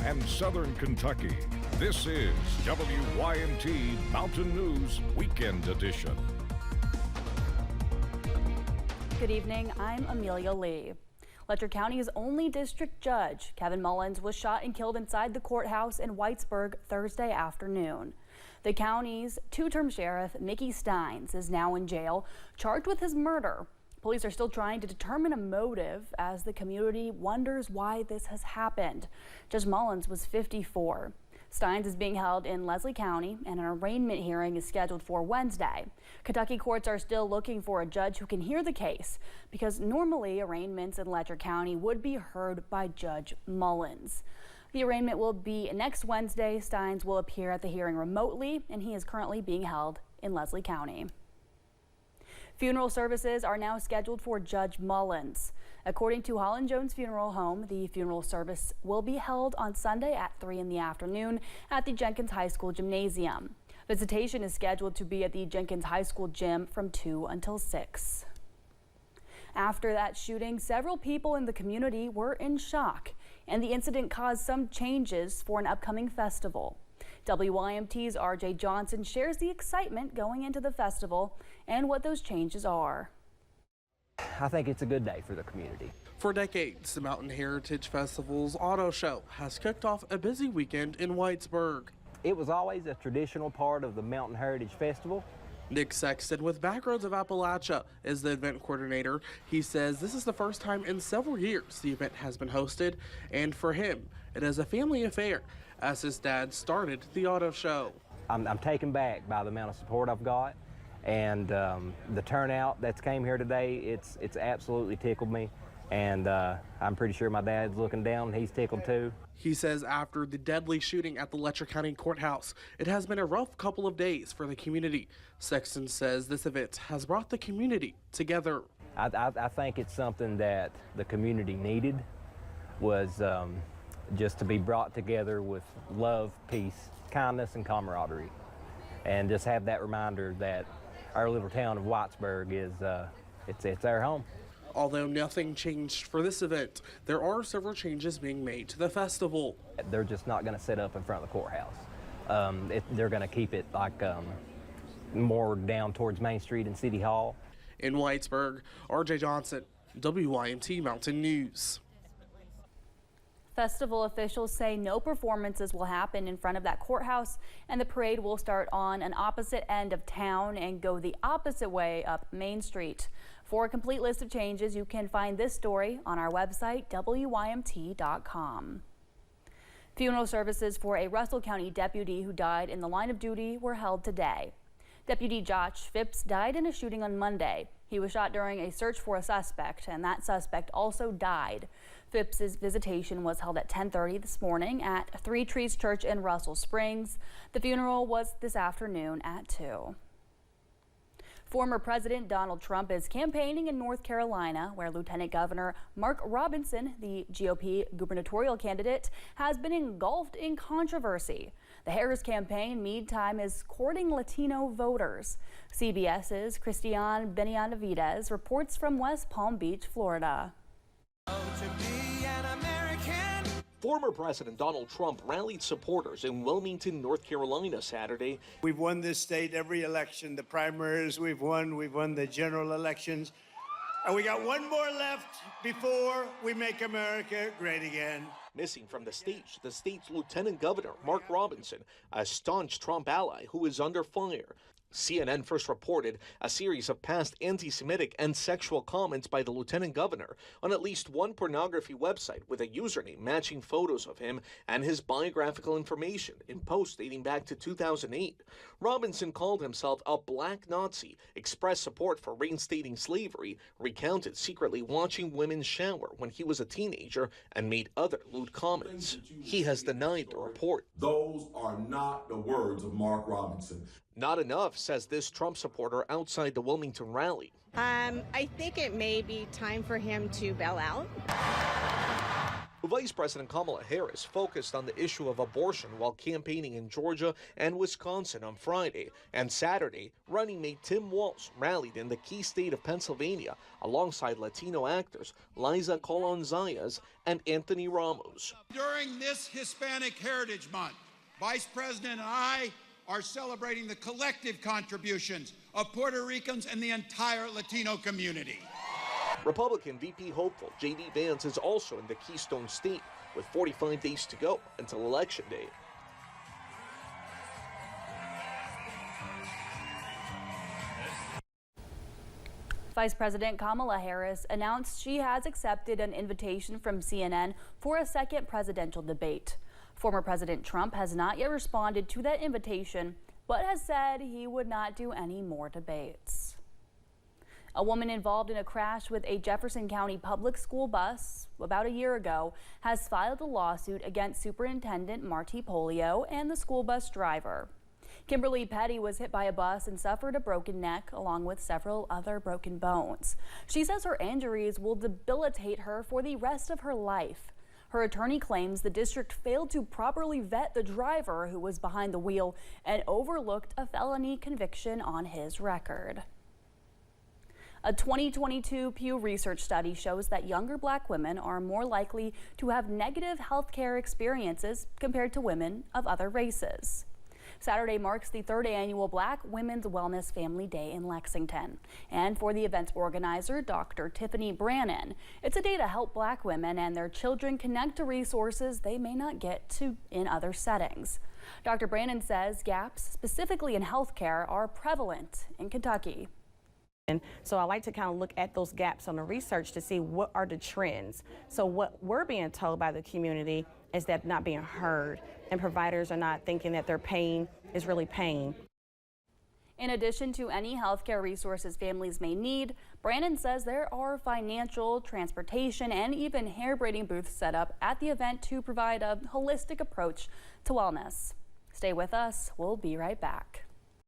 and Southern Kentucky. This is WYMT Mountain News Weekend Edition. Good evening, I'm Amelia Lee. Letcher County's only district judge, Kevin Mullins, was shot and killed inside the courthouse in Whitesburg Thursday afternoon. The county's two-term sheriff, Mickey Steins, is now in jail, charged with his murder. Police are still trying to determine a motive as the community wonders why this has happened. Judge Mullins was 54. Steins is being held in Leslie County, and an arraignment hearing is scheduled for Wednesday. Kentucky courts are still looking for a judge who can hear the case because normally arraignments in Letcher County would be heard by Judge Mullins. The arraignment will be next Wednesday. Steins will appear at the hearing remotely, and he is currently being held in Leslie County. Funeral services are now scheduled for Judge Mullins. According to Holland Jones Funeral Home, the funeral service will be held on Sunday at 3 in the afternoon at the Jenkins High School Gymnasium. Visitation is scheduled to be at the Jenkins High School gym from 2 until 6. After that shooting, several people in the community were in shock, and the incident caused some changes for an upcoming festival. WYMT's RJ Johnson shares the excitement going into the festival and what those changes are. I think it's a good day for the community. For decades, the Mountain Heritage Festival's auto show has kicked off a busy weekend in Whitesburg. It was always a traditional part of the Mountain Heritage Festival. Nick Sexton with Backroads of Appalachia is the event coordinator. He says this is the first time in several years the event has been hosted, and for him, it is a family affair as his dad started the auto show. I'm taken back by the amount of support I've got, and the turnout that's came here today, it's absolutely tickled me, and I'm pretty sure my dad's looking down and he's tickled too. He says after the deadly shooting at the Letcher County Courthouse, it has been a rough couple of days for the community. Sexton says this event has brought the community together. I think it's something that the community needed, was just to be brought together with love, peace, kindness, and camaraderie, and just have that reminder that our little town of Whitesburg is it's our home. Although nothing changed for this event, there are several changes being made to the festival. They're just not going to sit up in front of the courthouse. They're going to keep it like more down towards Main Street and City Hall. In Whitesburg, RJ Johnson, WYMT Mountain News. Festival officials say no performances will happen in front of that courthouse, and the parade will start on an opposite end of town and go the opposite way up Main Street. For a complete list of changes, you can find this story on our website, WYMT.com. Funeral services for a Russell County deputy who died in the line of duty were held today. Deputy Josh Phipps died in a shooting on Monday. He was shot during a search for a suspect, and that suspect also died. Phipps's visitation was held at 10:30 this morning at Three Trees Church in Russell Springs. The funeral was this afternoon at 2. Former President Donald Trump is campaigning in North Carolina, where Lieutenant Governor Mark Robinson, the GOP gubernatorial candidate, has been engulfed in controversy. The Harris campaign, meantime, is courting Latino voters. CBS's Christian Benavides reports from West Palm Beach, Florida. Former President Donald Trump rallied supporters in Wilmington, North Carolina Saturday. We've won this state every election. The primaries we've won the general elections. And we got one more left before we make America great again. Missing from the stage, the state's Lieutenant Governor, Mark Robinson, a staunch Trump ally who is under fire. CNN first reported a series of past anti-Semitic and sexual comments by the lieutenant governor on at least one pornography website with a username matching photos of him and his biographical information in posts dating back to 2008. Robinson called himself a black Nazi, expressed support for reinstating slavery, recounted secretly watching women shower when he was a teenager, and made other lewd comments. He has denied the report. Those are not the words of Mark Robinson. Not enough, says this Trump supporter outside the Wilmington rally. I think it may be time for him to bail out. Vice President Kamala Harris focused on the issue of abortion while campaigning in Georgia and Wisconsin on Friday. And Saturday, running mate Tim Walz rallied in the key state of Pennsylvania alongside Latino actors Liza Colon-Zayas and Anthony Ramos. During this Hispanic Heritage Month, Vice President and I are celebrating the collective contributions of Puerto Ricans and the entire Latino community. Republican VP hopeful J.D. Vance is also in the Keystone State with 45 days to go until Election Day. Vice President Kamala Harris announced she has accepted an invitation from CNN for a second presidential debate. Former President Trump has not yet responded to that invitation, but has said he would not do any more debates. A woman involved in a crash with a Jefferson County public school bus about a year ago has filed a lawsuit against Superintendent Marty Polio and the school bus driver. Kimberly Petty was hit by a bus and suffered a broken neck along with several other broken bones. She says her injuries will debilitate her for the rest of her life. Her attorney claims the district failed to properly vet the driver who was behind the wheel and overlooked a felony conviction on his record. A 2022 Pew Research study shows that younger Black women are more likely to have negative health care experiences compared to women of other races. Saturday marks the third annual Black Women's Wellness Family Day in Lexington. And for the event's organizer, Dr. Tiffany Brannon, it's a day to help Black women and their children connect to resources they may not get to in other settings. Dr. Brannon says gaps, specifically in health care, are prevalent in Kentucky. And so I like to kind of look at those gaps on the research to see what are the trends. So what we're being told by the community is that not being heard, and providers are not thinking that their pain is really pain. In addition to any healthcare resources families may need, Brannon says there are financial, transportation, and even hair braiding booths set up at the event to provide a holistic approach to wellness. Stay with us. We'll be right back.